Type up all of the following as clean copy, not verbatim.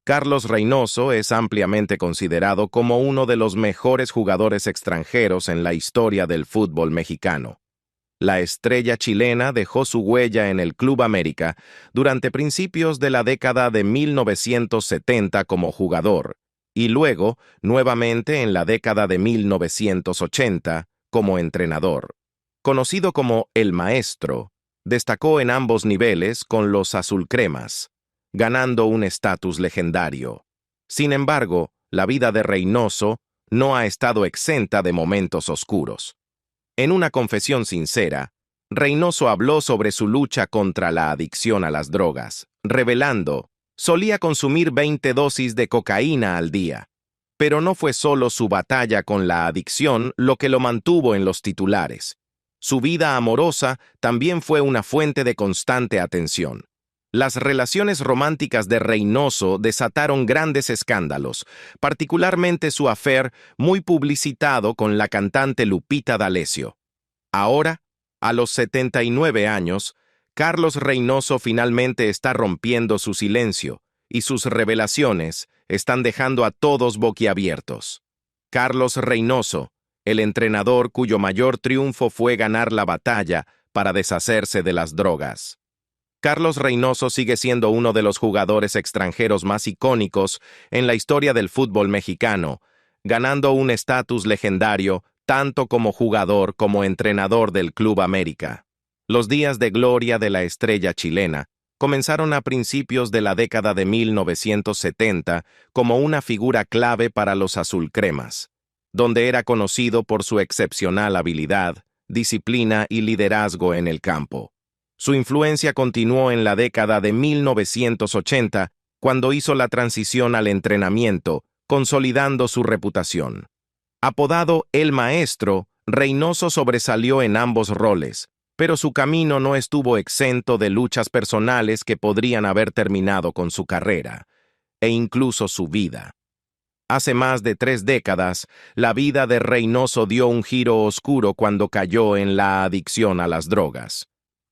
Carlos Reynoso es ampliamente considerado como uno de los mejores jugadores extranjeros en la historia del fútbol mexicano. La estrella chilena dejó su huella en el Club América durante principios de la década de 1970 como jugador y luego, nuevamente en la década de 1980, como entrenador. Conocido como El Maestro, destacó en ambos niveles con los azulcremas, ganando un estatus legendario. Sin embargo, la vida de Reynoso no ha estado exenta de momentos oscuros. En una confesión sincera, Reynoso habló sobre su lucha contra la adicción a las drogas, revelando: solía consumir 20 dosis de cocaína al día. Pero no fue solo su batalla con la adicción lo que lo mantuvo en los titulares. Su vida amorosa también fue una fuente de constante atención. Las relaciones románticas de Reynoso desataron grandes escándalos, particularmente su affair muy publicitado con la cantante Lupita D'Alessio. Ahora, a los 79 años, Carlos Reynoso finalmente está rompiendo su silencio y sus revelaciones están dejando a todos boquiabiertos. Carlos Reynoso, el entrenador cuyo mayor triunfo fue ganar la batalla para deshacerse de las drogas. Carlos Reynoso sigue siendo uno de los jugadores extranjeros más icónicos en la historia del fútbol mexicano, ganando un estatus legendario tanto como jugador como entrenador del Club América. Los días de gloria de la estrella chilena comenzaron a principios de la década de 1970 como una figura clave para los azulcremas, donde era conocido por su excepcional habilidad, disciplina y liderazgo en el campo. Su influencia continuó en la década de 1980, cuando hizo la transición al entrenamiento, consolidando su reputación. Apodado El Maestro, Reynoso sobresalió en ambos roles, pero su camino no estuvo exento de luchas personales que podrían haber terminado con su carrera, e incluso su vida. Hace más de 3 décadas, la vida de Reynoso dio un giro oscuro cuando cayó en la adicción a las drogas.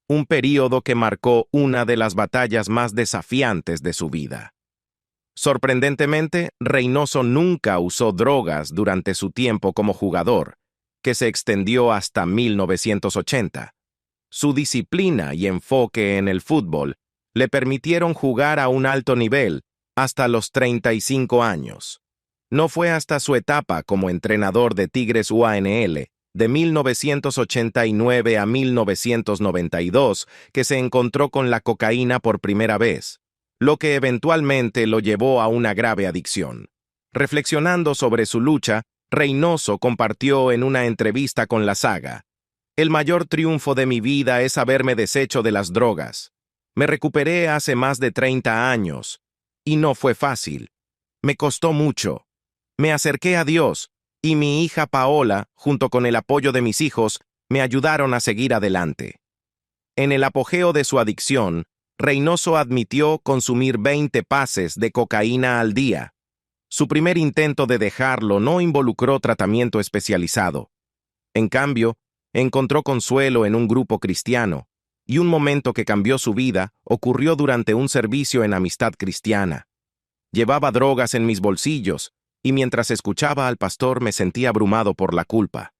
Un período que marcó una de las batallas más desafiantes de su vida. Sorprendentemente, Reynoso nunca usó drogas durante su tiempo como jugador, que se extendió hasta 1980. Su disciplina y enfoque en el fútbol le permitieron jugar a un alto nivel hasta los 35 años. No fue hasta su etapa como entrenador de Tigres UANL, de 1989 a 1992, que se encontró con la cocaína por primera vez, lo que eventualmente lo llevó a una grave adicción. Reflexionando sobre su lucha, Reynoso compartió en una entrevista con La Saga: el mayor triunfo de mi vida es haberme deshecho de las drogas. Me recuperé hace más de 30 años, y no fue fácil. Me costó mucho. Me acerqué a Dios, y mi hija Paola, junto con el apoyo de mis hijos, me ayudaron a seguir adelante. En el apogeo de su adicción, Reynoso admitió consumir 20 pases de cocaína al día. Su primer intento de dejarlo no involucró tratamiento especializado. En cambio, encontró consuelo en un grupo cristiano, y un momento que cambió su vida ocurrió durante un servicio en Amistad Cristiana. Llevaba drogas en mis bolsillos, y mientras escuchaba al pastor me sentía abrumado por la culpa.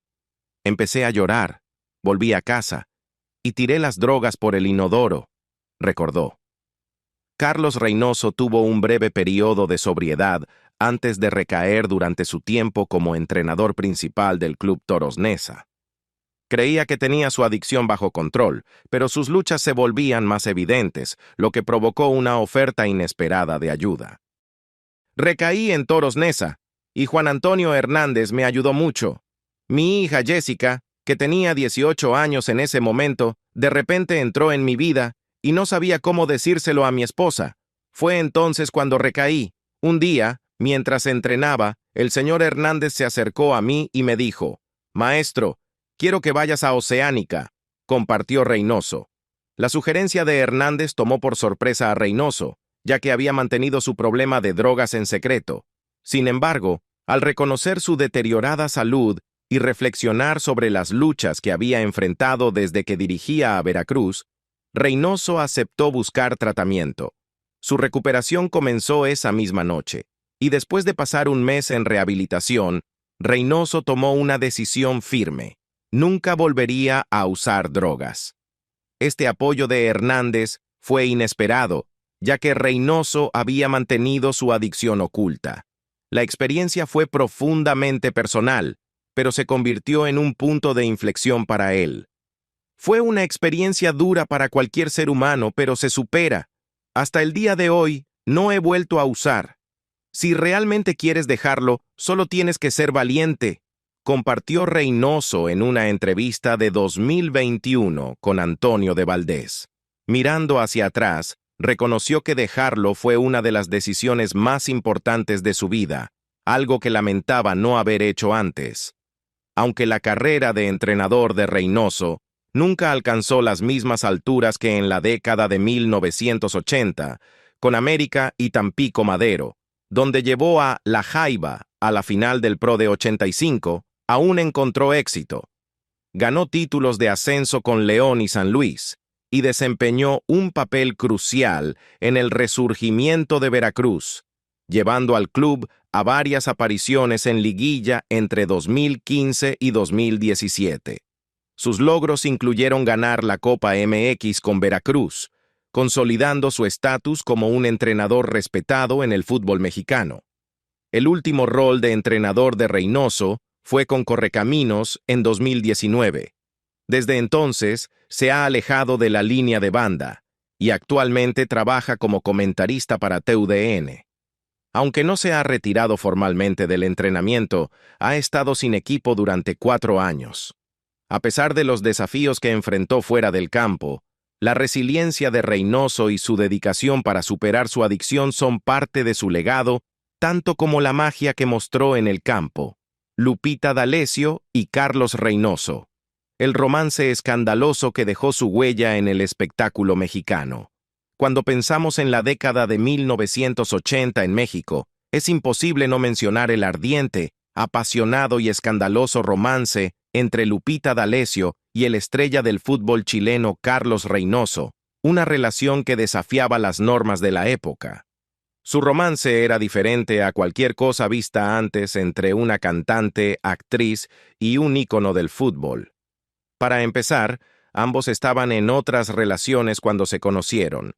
Empecé a llorar, volví a casa, y tiré las drogas por el inodoro, recordó. Carlos Reynoso tuvo un breve periodo de sobriedad antes de recaer durante su tiempo como entrenador principal del Club Toros Neza. Creía que tenía su adicción bajo control, pero sus luchas se volvían más evidentes, lo que provocó una oferta inesperada de ayuda. Recaí en Toros Neza, y Juan Antonio Hernández me ayudó mucho. Mi hija Jessica, que tenía 18 años en ese momento, de repente entró en mi vida, y no sabía cómo decírselo a mi esposa. Fue entonces cuando recaí. Un día, mientras entrenaba, el señor Hernández se acercó a mí y me dijo: «Maestro, quiero que vayas a Oceánica», compartió Reynoso. La sugerencia de Hernández tomó por sorpresa a Reynoso, ya que había mantenido su problema de drogas en secreto. Sin embargo, al reconocer su deteriorada salud y reflexionar sobre las luchas que había enfrentado desde que dirigía a Veracruz, Reynoso aceptó buscar tratamiento. Su recuperación comenzó esa misma noche, y después de pasar un mes en rehabilitación, Reynoso tomó una decisión firme. Nunca volvería a usar drogas. Este apoyo de Hernández fue inesperado, ya que Reynoso había mantenido su adicción oculta. La experiencia fue profundamente personal, pero se convirtió en un punto de inflexión para él. Fue una experiencia dura para cualquier ser humano, pero se supera. Hasta el día de hoy, no he vuelto a usar. Si realmente quieres dejarlo, solo tienes que ser valiente, compartió Reynoso en una entrevista de 2021 con Antonio de Valdés. Mirando hacia atrás, reconoció que dejarlo fue una de las decisiones más importantes de su vida, algo que lamentaba no haber hecho antes. Aunque la carrera de entrenador de Reynoso nunca alcanzó las mismas alturas que en la década de 1980, con América y Tampico Madero, donde llevó a La Jaiba a la final del Pro de 85, aún encontró éxito. Ganó títulos de ascenso con León y San Luis, y desempeñó un papel crucial en el resurgimiento de Veracruz, llevando al club a varias apariciones en liguilla entre 2015 y 2017. Sus logros incluyeron ganar la Copa MX con Veracruz, consolidando su estatus como un entrenador respetado en el fútbol mexicano. El último rol de entrenador de Reynoso fue con Correcaminos en 2019. Desde entonces, se ha alejado de la línea de banda y actualmente trabaja como comentarista para TUDN. Aunque no se ha retirado formalmente del entrenamiento, ha estado sin equipo durante 4 años. A pesar de los desafíos que enfrentó fuera del campo, la resiliencia de Reynoso y su dedicación para superar su adicción son parte de su legado, tanto como la magia que mostró en el campo. Lupita D'Alessio y Carlos Reynoso. El romance escandaloso que dejó su huella en el espectáculo mexicano. Cuando pensamos en la década de 1980 en México, es imposible no mencionar el ardiente, apasionado y escandaloso romance entre Lupita D'Alessio y el estrella del fútbol chileno Carlos Reynoso, una relación que desafiaba las normas de la época. Su romance era diferente a cualquier cosa vista antes entre una cantante, actriz y un ícono del fútbol. Para empezar, ambos estaban en otras relaciones cuando se conocieron.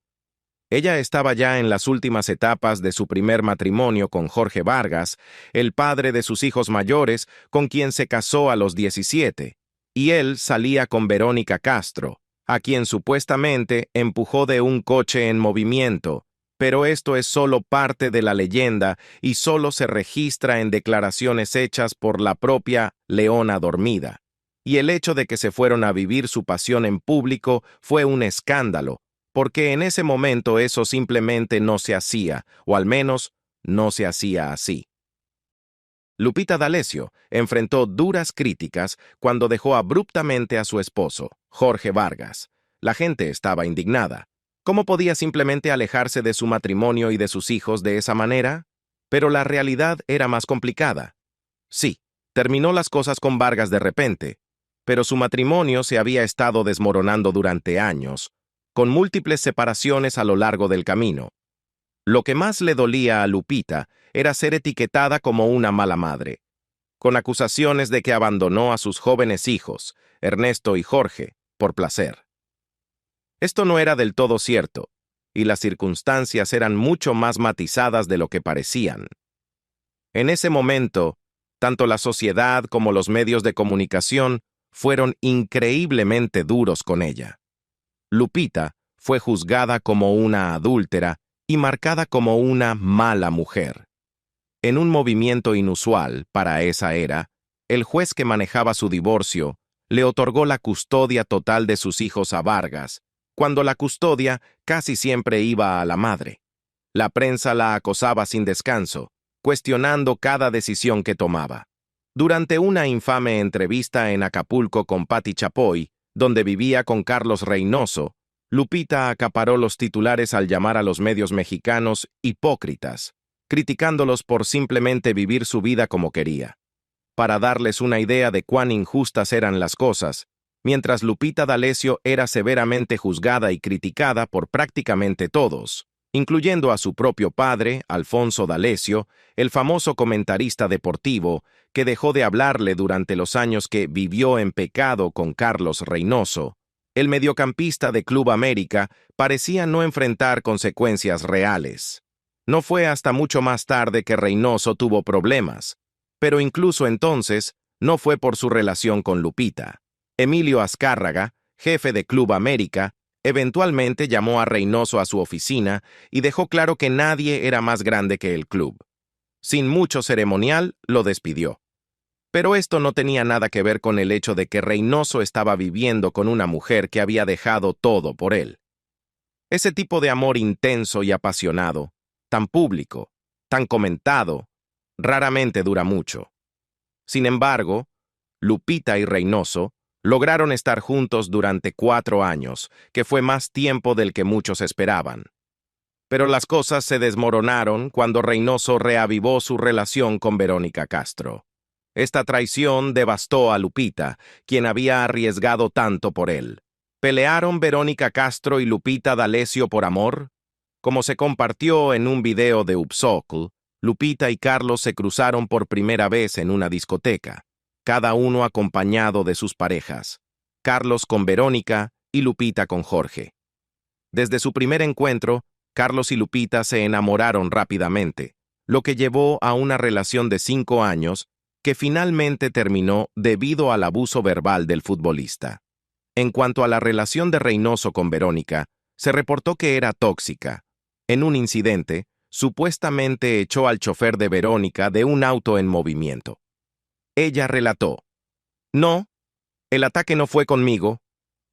Ella estaba ya en las últimas etapas de su primer matrimonio con Jorge Vargas, el padre de sus hijos mayores, con quien se casó a los 17, y él salía con Verónica Castro, a quien supuestamente empujó de un coche en movimiento, pero esto es solo parte de la leyenda y solo se registra en declaraciones hechas por la propia Leona Dormida. Y el hecho de que se fueron a vivir su pasión en público fue un escándalo, porque en ese momento eso simplemente no se hacía, o al menos no se hacía así. Lupita D'Alessio enfrentó duras críticas cuando dejó abruptamente a su esposo, Jorge Vargas. La gente estaba indignada. ¿Cómo podía simplemente alejarse de su matrimonio y de sus hijos de esa manera? Pero la realidad era más complicada. Sí, terminó las cosas con Vargas de repente, pero su matrimonio se había estado desmoronando durante años, con múltiples separaciones a lo largo del camino. Lo que más le dolía a Lupita era ser etiquetada como una mala madre, con acusaciones de que abandonó a sus jóvenes hijos, Ernesto y Jorge, por placer. Esto no era del todo cierto, y las circunstancias eran mucho más matizadas de lo que parecían. En ese momento, tanto la sociedad como los medios de comunicación fueron increíblemente duros con ella. Lupita fue juzgada como una adúltera y marcada como una mala mujer. En un movimiento inusual para esa era, el juez que manejaba su divorcio le otorgó la custodia total de sus hijos a Vargas, cuando la custodia casi siempre iba a la madre. La prensa la acosaba sin descanso, cuestionando cada decisión que tomaba. Durante una infame entrevista en Acapulco con Patti Chapoy, donde vivía con Carlos Reynoso, Lupita acaparó los titulares al llamar a los medios mexicanos hipócritas, criticándolos por simplemente vivir su vida como quería. Para darles una idea de cuán injustas eran las cosas, mientras Lupita D'Alessio era severamente juzgada y criticada por prácticamente todos, incluyendo a su propio padre, Alfonso D'Alessio, el famoso comentarista deportivo, que dejó de hablarle durante los años que vivió en pecado con Carlos Reynoso. El mediocampista de Club América parecía no enfrentar consecuencias reales. No fue hasta mucho más tarde que Reynoso tuvo problemas, pero incluso entonces no fue por su relación con Lupita. Emilio Azcárraga, jefe de Club América, eventualmente llamó a Reynoso a su oficina y dejó claro que nadie era más grande que el club. Sin mucho ceremonial, lo despidió. Pero esto no tenía nada que ver con el hecho de que Reynoso estaba viviendo con una mujer que había dejado todo por él. Ese tipo de amor intenso y apasionado, tan público, tan comentado, raramente dura mucho. Sin embargo, Lupita y Reynoso lograron estar juntos durante 4 años, que fue más tiempo del que muchos esperaban. Pero las cosas se desmoronaron cuando Reynoso reavivó su relación con Verónica Castro. Esta traición devastó a Lupita, quien había arriesgado tanto por él. ¿Pelearon Verónica Castro y Lupita D'Alessio por amor? Como se compartió en un video de Upsocl, Lupita y Carlos se cruzaron por primera vez en una discoteca, cada uno acompañado de sus parejas, Carlos con Verónica y Lupita con Jorge. Desde su primer encuentro, Carlos y Lupita se enamoraron rápidamente, lo que llevó a una relación de 5 años que finalmente terminó debido al abuso verbal del futbolista. En cuanto a la relación de Reynoso con Verónica, se reportó que era tóxica. En un incidente, supuestamente echó al chofer de Verónica de un auto en movimiento. Ella relató: "No, el ataque no fue conmigo,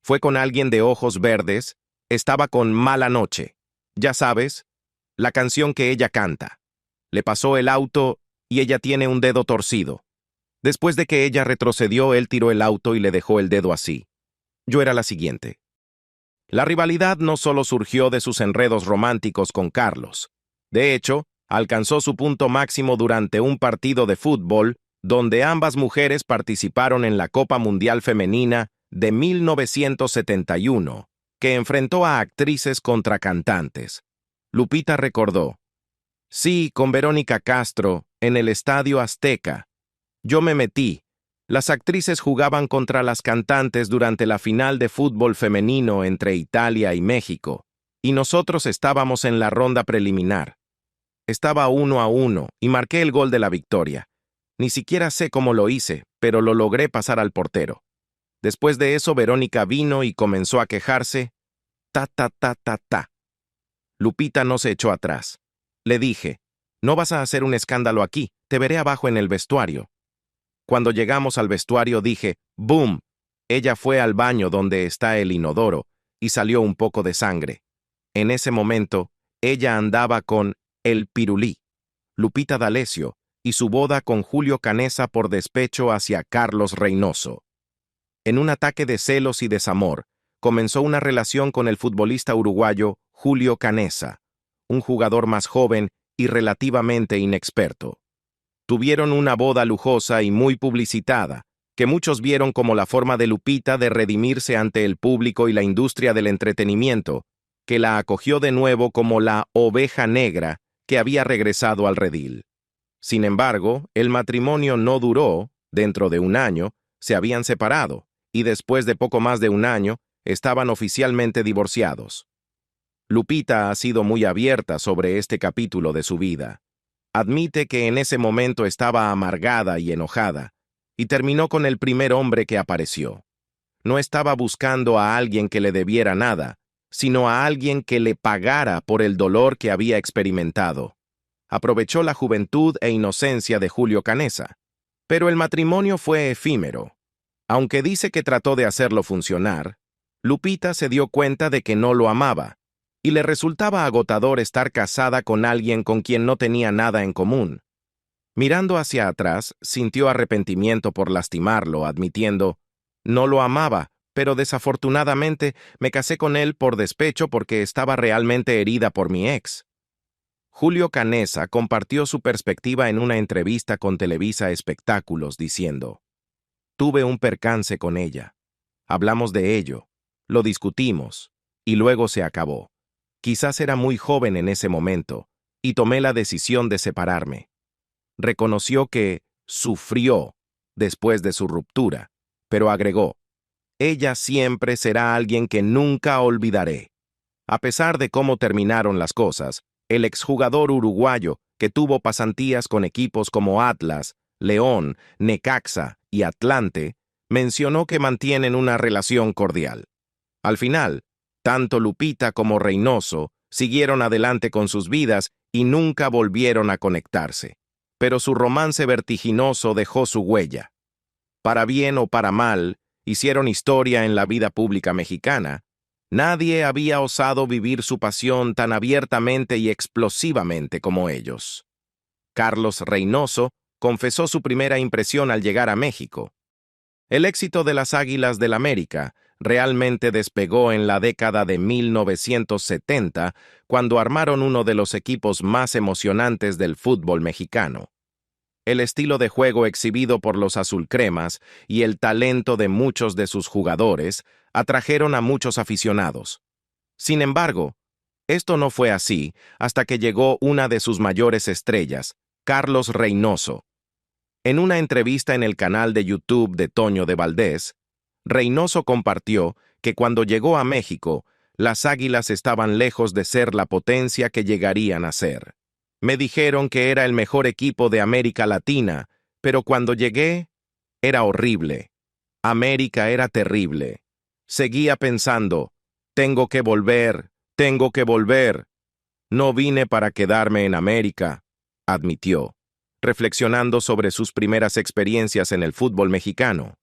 fue con alguien de ojos verdes, estaba con Mala Noche. Ya sabes, la canción que ella canta. Le pasó el auto y ella tiene un dedo torcido. Después de que ella retrocedió, él tiró el auto y le dejó el dedo así. Yo era la siguiente". La rivalidad no solo surgió de sus enredos románticos con Carlos. De hecho, alcanzó su punto máximo durante un partido de fútbol donde ambas mujeres participaron en la Copa Mundial Femenina de 1971, que enfrentó a actrices contra cantantes. Lupita recordó: "Sí, con Verónica Castro, en el Estadio Azteca. Yo me metí. Las actrices jugaban contra las cantantes durante la final de fútbol femenino entre Italia y México, y nosotros estábamos en la ronda preliminar. Estaba 1-1 y marqué el gol de la victoria. Ni siquiera sé cómo lo hice, pero lo logré pasar al portero. Después de eso, Verónica vino y comenzó a quejarse. Ta, ta, ta, ta, ta. Lupita no se echó atrás. Le dije: no vas a hacer un escándalo aquí, te veré abajo en el vestuario. Cuando llegamos al vestuario dije, ¡boom! Ella fue al baño donde está el inodoro y salió un poco de sangre. En ese momento, ella andaba con el pirulí, Lupita D'Alessio, y su boda con Julio Canessa por despecho hacia Carlos Reynoso. En un ataque de celos y desamor, comenzó una relación con el futbolista uruguayo Julio Canessa, un jugador más joven y relativamente inexperto. Tuvieron una boda lujosa y muy publicitada, que muchos vieron como la forma de Lupita de redimirse ante el público y la industria del entretenimiento, que la acogió de nuevo como la oveja negra que había regresado al redil. Sin embargo, el matrimonio no duró. Dentro de un año, se habían separado, y después de poco más de un año, estaban oficialmente divorciados. Lupita ha sido muy abierta sobre este capítulo de su vida. Admite que en ese momento estaba amargada y enojada, y terminó con el primer hombre que apareció. No estaba buscando a alguien que le debiera nada, sino a alguien que le pagara por el dolor que había experimentado. Aprovechó la juventud e inocencia de Julio Canessa. Pero el matrimonio fue efímero. Aunque dice que trató de hacerlo funcionar, Lupita se dio cuenta de que no lo amaba, y le resultaba agotador estar casada con alguien con quien no tenía nada en común. Mirando hacia atrás, sintió arrepentimiento por lastimarlo, admitiendo: no lo amaba, pero desafortunadamente me casé con él por despecho porque estaba realmente herida por mi ex. Julio Canessa compartió su perspectiva en una entrevista con Televisa Espectáculos diciendo: tuve un percance con ella. Hablamos de ello, lo discutimos, y luego se acabó. Quizás era muy joven en ese momento, y tomé la decisión de separarme. Reconoció que sufrió después de su ruptura, pero agregó, ella siempre será alguien que nunca olvidaré. A pesar de cómo terminaron las cosas, el exjugador uruguayo, que tuvo pasantías con equipos como Atlas, León, Necaxa y Atlante, mencionó que mantienen una relación cordial. Al final, tanto Lupita como Reynoso siguieron adelante con sus vidas y nunca volvieron a conectarse. Pero su romance vertiginoso dejó su huella. Para bien o para mal, hicieron historia en la vida pública mexicana. Nadie había osado vivir su pasión tan abiertamente y explosivamente como ellos. Carlos Reynoso confesó su primera impresión al llegar a México. El éxito de las Águilas del América realmente despegó en la década de 1970, cuando armaron uno de los equipos más emocionantes del fútbol mexicano. El estilo de juego exhibido por los azulcremas y el talento de muchos de sus jugadores atrajeron a muchos aficionados. Sin embargo, esto no fue así hasta que llegó una de sus mayores estrellas, Carlos Reynoso. En una entrevista en el canal de YouTube de Toño de Valdés, Reynoso compartió que cuando llegó a México, las Águilas estaban lejos de ser la potencia que llegarían a ser. Me dijeron que era el mejor equipo de América Latina, pero cuando llegué, era horrible. América era terrible. Seguía pensando, tengo que volver, tengo que volver. No vine para quedarme en América, admitió, reflexionando sobre sus primeras experiencias en el fútbol mexicano.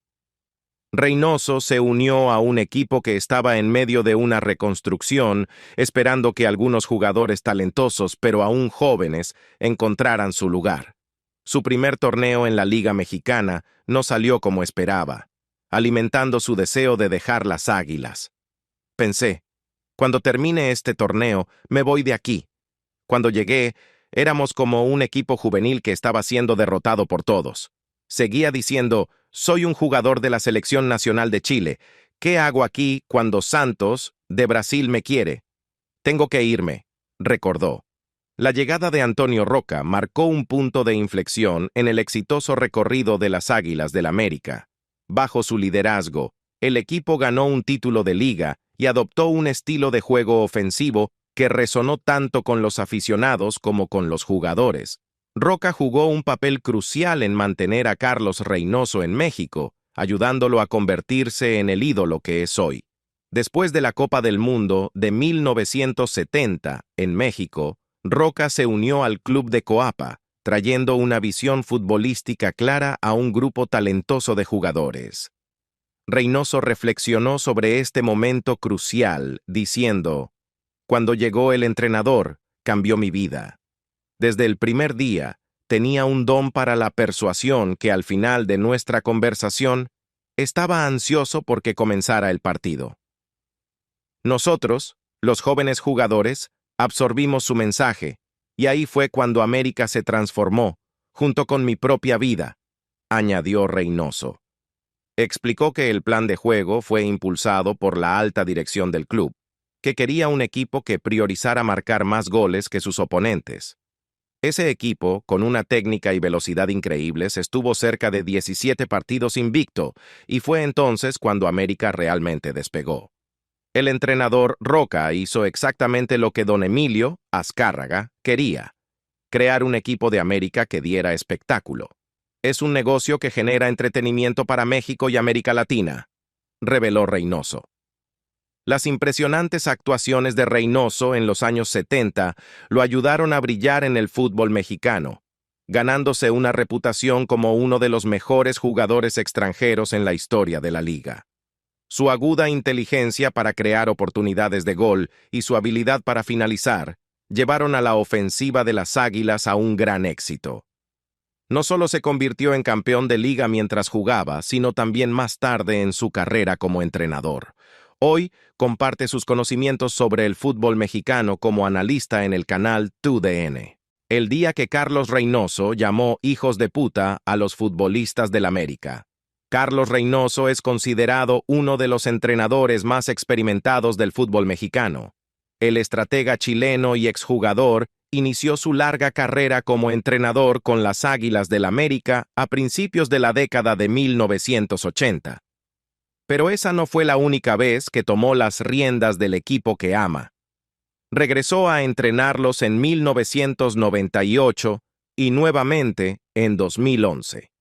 Reynoso se unió a un equipo que estaba en medio de una reconstrucción, esperando que algunos jugadores talentosos, pero aún jóvenes, encontraran su lugar. Su primer torneo en la Liga Mexicana no salió como esperaba, alimentando su deseo de dejar las Águilas. Pensé, cuando termine este torneo, me voy de aquí. Cuando llegué, éramos como un equipo juvenil que estaba siendo derrotado por todos. Seguía diciendo, soy un jugador de la Selección Nacional de Chile. ¿Qué hago aquí cuando Santos, de Brasil, me quiere? Tengo que irme, recordó. La llegada de Antonio Roca marcó un punto de inflexión en el exitoso recorrido de las Águilas del América. Bajo su liderazgo, el equipo ganó un título de liga y adoptó un estilo de juego ofensivo que resonó tanto con los aficionados como con los jugadores. Roca jugó un papel crucial en mantener a Carlos Reynoso en México, ayudándolo a convertirse en el ídolo que es hoy. Después de la Copa del Mundo de 1970 en México, Roca se unió al club de Coapa, trayendo una visión futbolística clara a un grupo talentoso de jugadores. Reynoso reflexionó sobre este momento crucial, diciendo, cuando llegó el entrenador, cambió mi vida. Desde el primer día, tenía un don para la persuasión que al final de nuestra conversación, estaba ansioso porque comenzara el partido. Nosotros, los jóvenes jugadores, absorbimos su mensaje, y ahí fue cuando América se transformó, junto con mi propia vida, añadió Reynoso. Explicó que el plan de juego fue impulsado por la alta dirección del club, que quería un equipo que priorizara marcar más goles que sus oponentes. Ese equipo, con una técnica y velocidad increíbles, estuvo cerca de 17 partidos invicto, y fue entonces cuando América realmente despegó. El entrenador Roca hizo exactamente lo que don Emilio Azcárraga quería: crear un equipo de América que diera espectáculo. Es un negocio que genera entretenimiento para México y América Latina, reveló Reynoso. Las impresionantes actuaciones de Reynoso en los años 70 lo ayudaron a brillar en el fútbol mexicano, ganándose una reputación como uno de los mejores jugadores extranjeros en la historia de la liga. Su aguda inteligencia para crear oportunidades de gol y su habilidad para finalizar llevaron a la ofensiva de las Águilas a un gran éxito. No solo se convirtió en campeón de liga mientras jugaba, sino también más tarde en su carrera como entrenador. Hoy comparte sus conocimientos sobre el fútbol mexicano como analista en el canal TUDN. El día que Carlos Reynoso llamó hijos de puta a los futbolistas del América. Carlos Reynoso es considerado uno de los entrenadores más experimentados del fútbol mexicano. El estratega chileno y exjugador inició su larga carrera como entrenador con las Águilas del América a principios de la década de 1980. Pero esa no fue la única vez que tomó las riendas del equipo que ama. Regresó a entrenarlos en 1998 y nuevamente en 2011.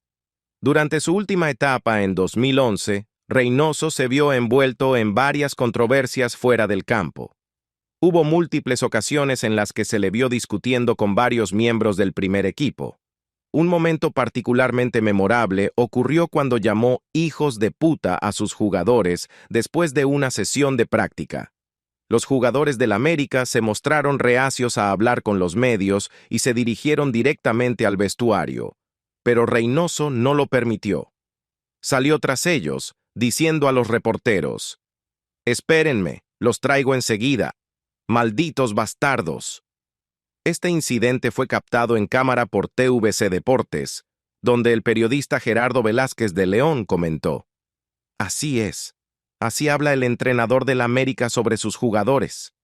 Durante su última etapa en 2011, Reynoso se vio envuelto en varias controversias fuera del campo. Hubo múltiples ocasiones en las que se le vio discutiendo con varios miembros del primer equipo. Un momento particularmente memorable ocurrió cuando llamó hijos de puta a sus jugadores después de una sesión de práctica. Los jugadores del América se mostraron reacios a hablar con los medios y se dirigieron directamente al vestuario, pero Reynoso no lo permitió. Salió tras ellos, diciendo a los reporteros: «Espérenme, los traigo enseguida. ¡Malditos bastardos!». Este incidente fue captado en cámara por TVC Deportes, donde el periodista Gerardo Velázquez de León comentó: «Así es. Así habla el entrenador del América sobre sus jugadores.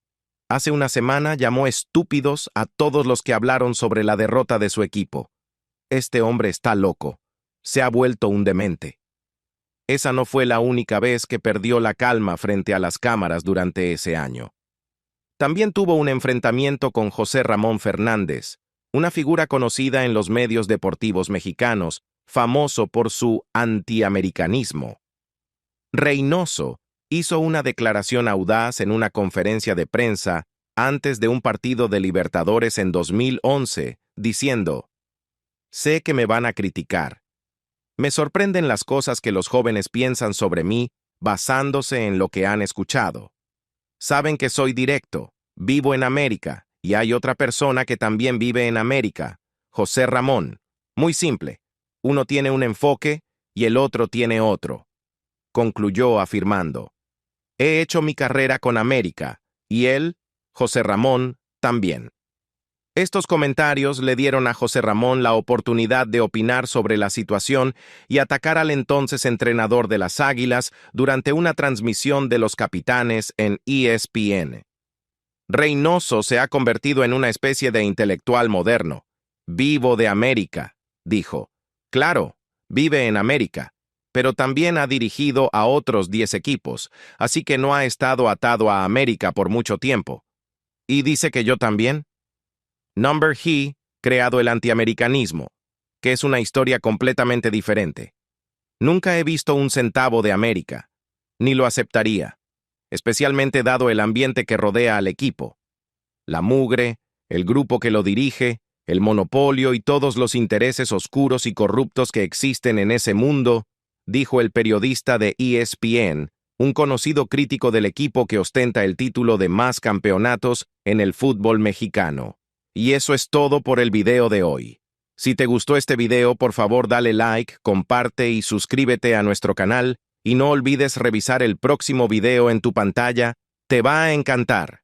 Hace una semana llamó estúpidos a todos los que hablaron sobre la derrota de su equipo. Este hombre está loco. Se ha vuelto un demente». Esa no fue la única vez que perdió la calma frente a las cámaras durante ese año. También tuvo un enfrentamiento con José Ramón Fernández, una figura conocida en los medios deportivos mexicanos, famoso por su antiamericanismo. Reynoso hizo una declaración audaz en una conferencia de prensa antes de un partido de Libertadores en 2011, diciendo: «Sé que me van a criticar. Me sorprenden las cosas que los jóvenes piensan sobre mí basándose en lo que han escuchado. Saben que soy directo, vivo en América, y hay otra persona que también vive en América, José Ramón. Muy simple. Uno tiene un enfoque y el otro tiene otro», concluyó afirmando: «He hecho mi carrera con América, y él, José Ramón, también». Estos comentarios le dieron a José Ramón la oportunidad de opinar sobre la situación y atacar al entonces entrenador de las Águilas durante una transmisión de Los Capitanes en ESPN. «Reynoso se ha convertido en una especie de intelectual moderno. Vivo de América», dijo. Claro, vive en América, pero también ha dirigido a otros 10 equipos, así que no ha estado atado a América por mucho tiempo. ¿Y dice que yo también? He creado el antiamericanismo, que es una historia completamente diferente. Nunca he visto un centavo de América, ni lo aceptaría, especialmente dado el ambiente que rodea al equipo. La mugre, el grupo que lo dirige, el monopolio y todos los intereses oscuros y corruptos que existen en ese mundo, dijo el periodista de ESPN, un conocido crítico del equipo que ostenta el título de más campeonatos en el fútbol mexicano. Y eso es todo por el video de hoy. Si te gustó este video, por favor dale like, comparte y suscríbete a nuestro canal, y no olvides revisar el próximo video en tu pantalla. Te va a encantar.